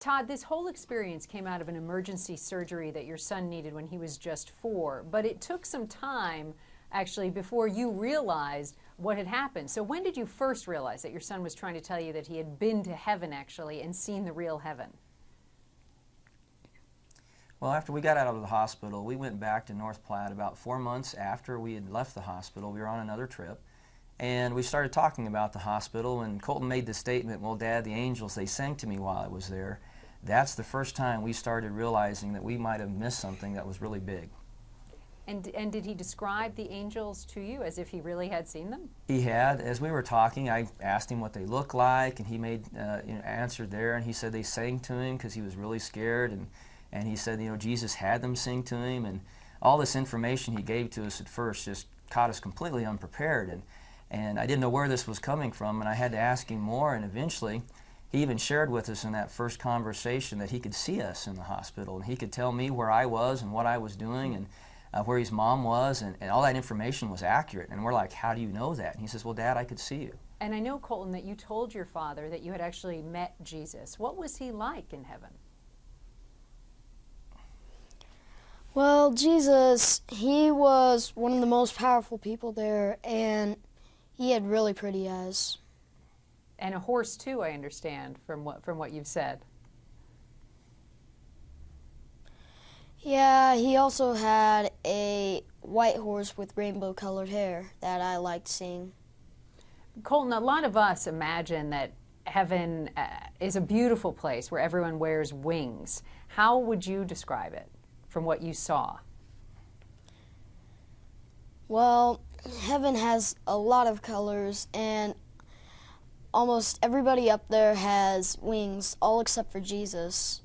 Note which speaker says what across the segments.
Speaker 1: Todd, this whole experience came out of an emergency surgery that your son needed when he was just 4, but it took some time actually before you realized what had happened. So when did you first realize that your son was trying to tell you that he had been to heaven actually and seen the real heaven?
Speaker 2: Well, after we got out of the hospital, we went back to North Platte about 4 months after we had left the hospital. We were on another trip, and we started talking about the hospital, and Colton made the statement, well, Dad, the angels, they sang to me while I was there. That's the first time we started realizing that we might have missed something that was really big.
Speaker 1: And did he describe the angels to you as if he really had seen them?
Speaker 2: He had. As we were talking, I asked him what they looked like, and he made answered there, and he said they sang to him because he was really scared, and he said, Jesus had them sing to him, and all this information he gave to us at first just caught us completely unprepared, and I didn't know where this was coming from, and I had to ask him more, and eventually he even shared with us in that first conversation that he could see us in the hospital, and he could tell me where I was and what I was doing, and where his mom was, and all that information was accurate. And we're like, how do you know that? And he says, well, Dad, I could see you.
Speaker 1: And I know, Colton, that you told your father that you had actually met Jesus. What was he like in heaven?
Speaker 3: Well, Jesus, he was one of the most powerful people there, and he had really pretty eyes.
Speaker 1: And a horse too, I understand from what you've said.
Speaker 3: Yeah, he also had a white horse with rainbow-colored hair that I liked seeing.
Speaker 1: Colton, a lot of us imagine that heaven is a beautiful place where everyone wears wings. How would you describe it from what you saw?
Speaker 3: Well, heaven has a lot of colors, and almost everybody up there has wings, all except for Jesus.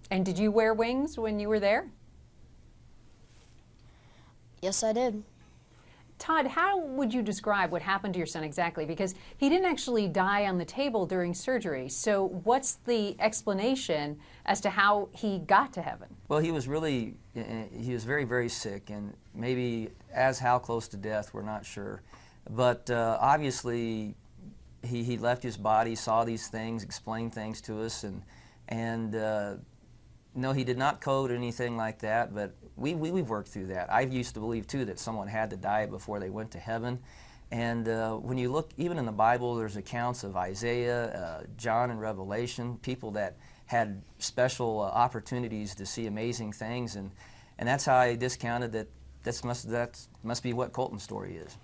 Speaker 1: And did you wear wings when you were there?
Speaker 3: Yes, I did.
Speaker 1: Todd, how would you describe what happened to your son exactly? Because he didn't actually die on the table during surgery. So what's the explanation as to how he got to heaven?
Speaker 2: Well, he was very, very sick, and maybe how close to death, we're not sure. But obviously, he left his body, saw these things, explained things to us, and no, he did not code anything like that, but we've worked through that. I used to believe, too, that someone had to die before they went to heaven. And when you look, even in the Bible, there's accounts of Isaiah, John, and Revelation, people that had special opportunities to see amazing things, and that's how I discounted that that must be what Colton's story is.